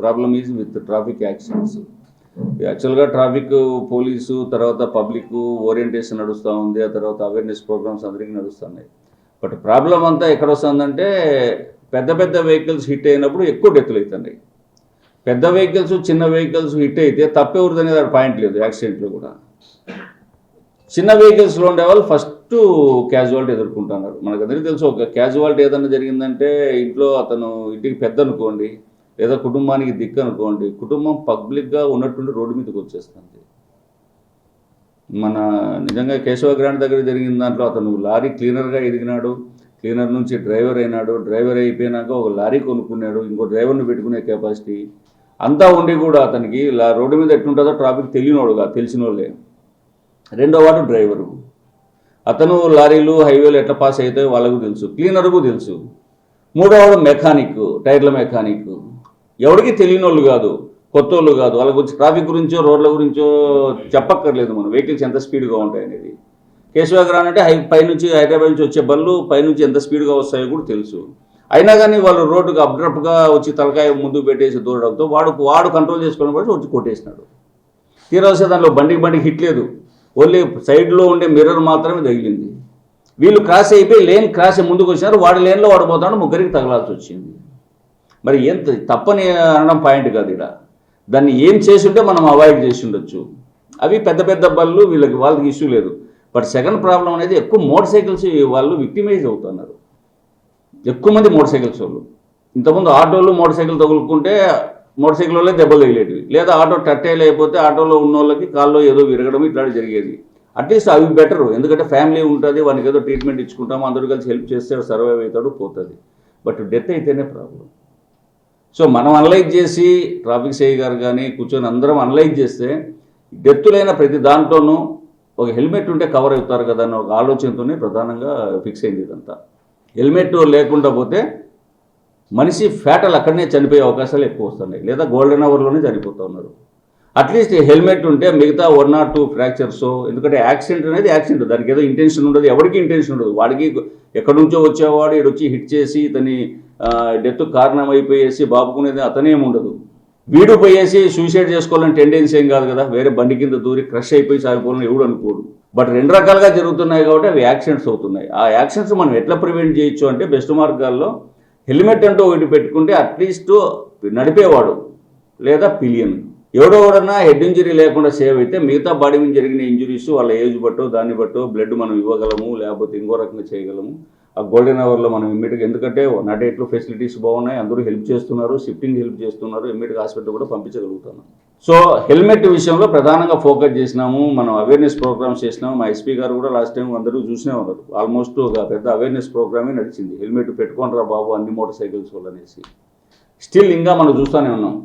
Problem is with traffic accidents. యాక్చువల్గా traffic police తర్వాత public orientation నడుస్తూ ఉంది, ఆ తర్వాత అవేర్నెస్ ప్రోగ్రామ్స్ అందరికీ నడుస్తున్నాయి. బట్ ప్రాబ్లం అంతా ఎక్కడ వస్తుందంటే పెద్ద పెద్ద వెహికల్స్ హిట్ అయినప్పుడు ఎక్కువ డెత్లు అవుతున్నాయి. పెద్ద వెహికల్స్ చిన్న వెహికల్స్ హిట్ అయితే తప్పెవరిది అనేది అది పాయింట్ లేదు. యాక్సిడెంట్లో కూడా చిన్న వెహికల్స్లో ఉండేవాళ్ళు ఫస్ట్ క్యాజువాలిటీ ఎదుర్కొంటున్నారు. మనకు అందరికీ తెలుసు, ఒక క్యాజువాలిటీ ఏదైనా జరిగిందంటే ఇంట్లో అతను ఇంటికి పెద్ద అనుకోండి లేదా కుటుంబానికి దిక్కు అనుకోండి, కుటుంబం పబ్లిక్గా ఉన్నట్టుండి రోడ్డు మీదకి వచ్చేస్తుంది. మన నిజంగా కేశవ గ్రాండ్ దగ్గర జరిగిన దాంట్లో అతను లారీ క్లీనర్గా ఎదిగినాడు, క్లీనర్ నుంచి డ్రైవర్ అయినాడు, డ్రైవర్ అయిపోయినాక ఒక లారీ కొనుక్కున్నాడు, ఇంకో డ్రైవర్ని పెట్టుకునే కెపాసిటీ అంతా ఉండి కూడా అతనికి రోడ్డు మీద ఎట్లుంటుందో ట్రాఫిక్ తెలియనోడుగా తెలిసిన వాళ్ళే. రెండో వాడు డ్రైవరు, అతను లారీలు హైవేలు ఎట్లా పాస్ అవుతాయో వాళ్ళకు తెలుసు, క్లీనర్కు తెలుసు. మూడోవాడు మెకానిక్, టైర్ల మెకానిక్, ఎవరికి తెలియని వాళ్ళు కాదు, కొత్త వాళ్ళు కాదు. వాళ్ళ గురించి ట్రాఫిక్ గురించో రోడ్ల గురించో చెప్పక్కర్లేదు మనం, వెహికల్స్ ఎంత స్పీడ్గా ఉంటాయి అనేది. కేశవగ్రాన్ అంటే పైనుంచి హైదరాబాద్ నుంచి వచ్చే బళ్ళు పైనుంచి ఎంత స్పీడ్గా వస్తాయో కూడా తెలుసు. అయినా కానీ వాళ్ళు రోడ్డుకు అబ్రప్ట్గా వచ్చి తలకాయ ముందు పెట్టేసి దూరడంతో వాడు కంట్రోల్ చేసుకుని బట్టి వచ్చి కొట్టేసినాడు. తీరాల్సే దాంట్లో బండికి హిట్ లేదు, ఓన్లీ సైడ్లో ఉండే మిర్రర్ మాత్రమే తగిలింది. వీళ్ళు క్రాస్ అయిపోయి లేన్ క్రాస్ ముందుకు వచ్చినారు, వాడి లేన్లో వాడు పోతాడు, ముగ్గురికి తగలాల్సి వచ్చింది. మరి ఎంత తప్పని అనడం పాయింట్ కాదు ఇక్కడ. దాన్ని ఏం చేసి ఉంటే మనం అవాయిడ్ చేసి ఉండొచ్చు. అవి పెద్ద పెద్ద బళ్ళు వాళ్ళకి ఇష్యూ లేదు. బట్ సెకండ్ ప్రాబ్లం అనేది ఎక్కువ మోటార్ సైకిల్స్ వాళ్ళు విక్టిమైజ్ అవుతున్నారు. ఎక్కువ మంది మోటార్ సైకిల్స్ వాళ్ళు. ఇంతకుముందు ఆటోలు మోటార్ సైకిల్ తగులుకుంటే మోటార్ సైకిల్ వాళ్ళే దెబ్బలు తగిలేటివి, లేదా ఆటో టట్టేలు అయిపోతే ఆటోలో ఉన్న వాళ్ళకి కాల్లో ఏదో విరగడం ఇట్లాంటి జరిగేది. అట్లీస్ట్ అవి బెటరు, ఎందుకంటే ఫ్యామిలీ ఉంటుంది, వానికి ఏదో ట్రీట్మెంట్ ఇచ్చుకుంటాము, అందరూ కలిసి హెల్ప్ చేస్తే సర్వైవ్ అవుతాడు, పోతుంది. బట్ డెత్ అయితేనే ప్రాబ్లం. సో మనం అనలైజ్ చేసి ట్రాఫిక్ సిఐ గారు కానీ కూర్చొని అందరం అనలైజ్ చేస్తే డెత్తులైన ప్రతి దాంట్లోనూ ఒక హెల్మెట్ ఉంటే కవర్ అవుతారు కదా అన్న ఒక ఆలోచనతోనే ప్రధానంగా ఫిక్స్ అయింది ఇదంతా. హెల్మెట్ లేకుండా పోతే మనిషి ఫ్యాటల్ అక్కడనే చనిపోయే అవకాశాలు ఎక్కువ వస్తున్నాయి, లేదా గోల్డెన్ అవర్లోనే చనిపోతూ ఉన్నారు. అట్లీస్ట్ హెల్మెట్ ఉంటే మిగతా 1 or 2 ఫ్రాక్చర్స్, ఎందుకంటే యాక్సిడెంట్ అనేది యాక్సిడెంట్, దానికి ఏదో ఇంటెన్షన్ ఉండదు, ఎవరికి ఇంటెన్షన్ ఉండదు. వాడికి ఎక్కడి నుంచో వచ్చేవాడు వచ్చి హిట్ చేసి ఇతని డెత్ కారణం అయిపోయేసి బాపుకునేది అతనేముండదు. వీడు పోయేసి సూసైడ్ చేసుకోవాలని టెండెన్సీ ఏం కాదు కదా, వేరే బండి కింద దూరి క్రష్ అయిపోయి సాగిపోవాలని ఎవడు అనుకోడు. బట్ 2 రకాలుగా జరుగుతున్నాయి కాబట్టి అవి యాక్సిడెంట్స్ అవుతున్నాయి. ఆ యాక్సిడెంట్స్ మనం ఎట్లా ప్రివెంట్ చేయొచ్చు అంటే బెస్ట్ మార్గాల్లో హెల్మెట్ అంటూ ఒకటి పెట్టుకుంటే అట్లీస్ట్ నడిపేవాడు లేదా పిలియన్ ఎవడో ఎవడన్నా హెడ్ ఇంజరీ లేకుండా సేవ్ అయితే మిగతా బాడీ మీద జరిగిన ఇంజరీస్ వాళ్ళ ఏజ్ బట్టో దాన్ని బట్టో బ్లడ్ మనం ఇవ్వగలము, లేకపోతే ఇంకో రకంగా చేయగలము. ఆ గోల్డెన్ అవర్లో మనం ఇమ్మీడియట్గా, ఎందుకంటే నడేట్లు ఫెసిలిటీస్ బాగున్నాయి, అందరూ హెల్ప్ చేస్తున్నారు, షిఫ్టింగ్ హెల్ప్ చేస్తున్నారు, ఇమ్మీడియట్గా హాస్పిటల్ కూడా పంపించగలుగుతున్నాం. సో హెల్మెట్ విషయంలో ప్రధానంగా ఫోకస్ చేసినాము, మనం అవేర్నెస్ ప్రోగ్రామ్స్ చేసినాము. మా ఎస్పీ గారు కూడా లాస్ట్ టైం అందరూ చూసినే ఉన్నారు, ఆల్మోస్ట్ ఒక పెద్ద అవేర్నెస్ ప్రోగ్రామే నడిచింది. హెల్మెట్ పెట్టుకోండిరా బాబు అన్ని మోటార్ సైకిల్స్ వాళ్ళు అనేసి. స్టిల్ ఇంకా మనం చూస్తూనే ఉన్నాం.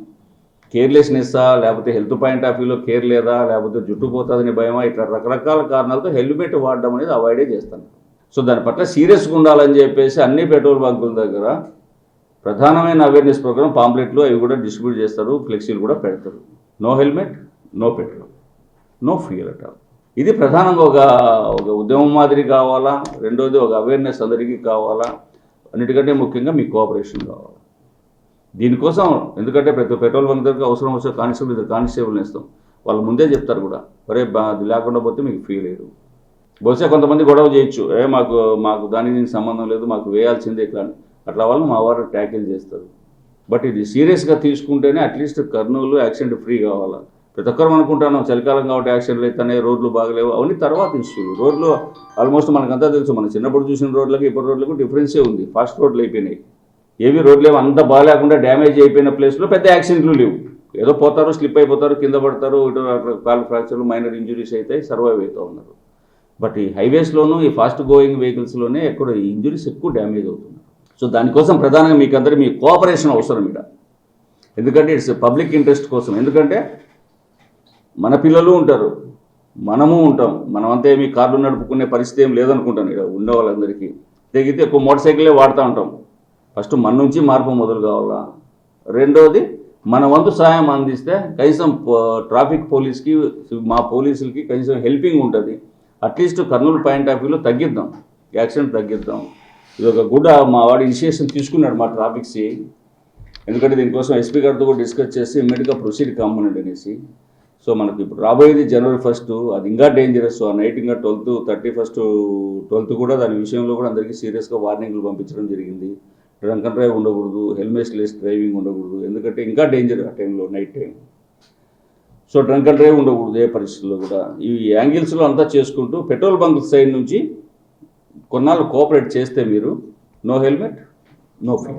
కేర్లెస్నెస్సా, లేకపోతే హెల్త్ పాయింట్ ఆఫ్ వ్యూలో కేర్ లేదా, లేకపోతే జుట్టు పోతుందని భయమా, ఇట్లా రకరకాల కారణాలతో హెల్మెట్ వాడడం అనేది అవాయిడే చేస్తాను. సో దాని పట్ల సీరియస్గా ఉండాలని చెప్పేసి అన్ని పెట్రోల్ బంకుల దగ్గర ప్రధానమైన అవేర్నెస్ ప్రోగ్రామ్ పాంప్లెట్లు అవి కూడా డిస్ట్రిబ్యూట్ చేస్తారు, ఫ్లెక్సీలు కూడా పెడతారు. No helmet, no petrol, no fuel at all. ఇది ప్రధానంగా ఒక ఉద్యమం మాదిరి కావాలా. రెండోది ఒక అవేర్నెస్ అందరికీ కావాలా. అన్నిటికంటే ముఖ్యంగా మీ కోఆపరేషన్ కావాలి దీనికోసం. ఎందుకంటే ప్రతి పెట్రోల్ బంక్ దగ్గర అవసరం వస్తే కానిస్టేబుల్ని ఇస్తాం, వాళ్ళు ముందే చెప్తారు కూడా, ఒరే అది లేకుండా పోతే మీకు ఫీల్ లేదు. బహుశా కొంతమంది గొడవ చేయొచ్చు, మాకు దానికి సంబంధం లేదు, మాకు వేయాల్సిందే ఇట్లా, అట్లా వాళ్ళు మా వారు ట్యాకిల్ చేస్తారు. బట్ ఇది సీరియస్గా తీసుకుంటేనే అట్లీస్ట్ కర్నూలు యాక్సిడెంట్ ఫ్రీ కావాలా. ప్రతి ఒక్కరు అనుకుంటాను చలికాలం కాబట్టి యాక్సిడెంట్లు అయితేనే, రోడ్లు బాగలేవు, అవన్నీ తర్వాత ఇష్యూలు. రోడ్లు ఆల్మోస్ట్ మనకంతా తెలుసు, మన చిన్నప్పుడు చూసిన రోడ్లకి ఇప్పుడు రోడ్లకు డిఫరెన్సే ఉంది. ఫాస్ట్ రోడ్లు అయిపోయినాయి, ఏవి రోడ్లు ఏమో అంత బాగాలేకుండా డ్యామేజ్ అయిపోయిన ప్లేస్లో పెద్ద యాక్సిడెంట్లు లేవు. ఏదో పోతారు, స్లిప్ అయిపోతారు, కింద పడతారు, ఇటు కాలు ఫ్రాక్చర్లు, మైనర్ ఇంజురీస్ అయితే సర్వైవ్ అవుతూ ఉన్నారు. బట్ ఈ హైవేస్లోనూ ఈ ఫాస్ట్ గోయింగ్ వెహికల్స్లోనే ఎక్కడ ఇంజురీస్ ఎక్కువ డ్యామేజ్ అవుతున్నారు. సో దానికోసం ప్రధానంగా మీకు అందరూ మీ కోఆపరేషన్ అవసరం ఇక్కడ. ఎందుకంటే ఇట్స్ పబ్లిక్ ఇంట్రెస్ట్ కోసం. ఎందుకంటే మన పిల్లలు ఉంటారు, మనము ఉంటాం, మనమంతా ఏమి కార్లు నడుపుకునే పరిస్థితి ఏం లేదనుకుంటాను ఇక్కడ ఉన్న వాళ్ళందరికీ. తెగితే ఎక్కువ మోటార్ సైకిలే వాడుతూ ఉంటాం. ఫస్ట్ మన నుంచి మార్పు మొదలు కావాలా. రెండోది మన వంతు సహాయం అందిస్తే కనీసం ట్రాఫిక్ పోలీస్కి, మా పోలీసులకి కనీసం హెల్పింగ్ ఉంటుంది. అట్లీస్ట్ కర్నూలు పాయింట్ ఆఫ్ వ్యూలో తగ్గిద్దాం, యాక్సిడెంట్ తగ్గిద్దాం. ఇది ఒక గుడ్ మా వాడు ఇనిషియేషన్ తీసుకున్నాడు మా ట్రాఫిక్ సిఐ. ఎందుకంటే దీనికోసం ఎస్పీ గారితో కూడా డిస్కస్ చేసి ఇమ్మీడియట్గా ప్రొసీడ్ కామనండి అనేసి. సో మనకి ఇప్పుడు రాబోయేది January 1, అది ఇంకా డేంజరస్. ఆ నైట్ ఇంకా 12th 31st 12th కూడా దాని విషయంలో కూడా అందరికీ సీరియస్గా వార్నింగ్లు పంపించడం జరిగింది. డ్రంక్ అండ్ డ్రైవ్ ఉండకూడదు, హెల్మెట్ లెస్ డ్రైవింగ్ ఉండకూడదు, ఎందుకంటే ఇంకా డేంజర్ ఆ టైంలో, night time. So drunk and drive ఉండకూడదు ఏ పరిస్థితుల్లో కూడా. ఈ యాంగిల్స్లో అంతా చేసుకుంటూ పెట్రోల్ బంక్ సైడ్ నుంచి కొన్నాళ్ళు కోఆపరేట్ చేస్తే మీరు no helmet no fee,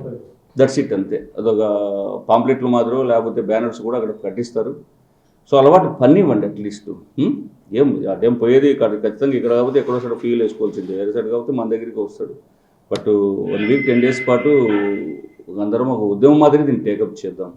that's it, అంతే. అదొక పాంప్లెట్లు మాదిరో లేకపోతే బ్యానర్స్ కూడా అక్కడ కట్టిస్తారు. సో అలవాటు పనివ్వండి అట్లీస్ట్. అదేం పోయేది ఇక్కడ ఖచ్చితంగా ఇక్కడ కాకపోతే ఎక్కడో సైడ్ ఫీల్ వేసుకోవాల్సిందే, వేరే సైడ్ కాకపోతే మన దగ్గరికి వస్తాడు. బట్ 1 week 10 days పాటు అందరం ఒక ఉద్యమం మాదిరి దీన్ని టేకప్ చేద్దాం.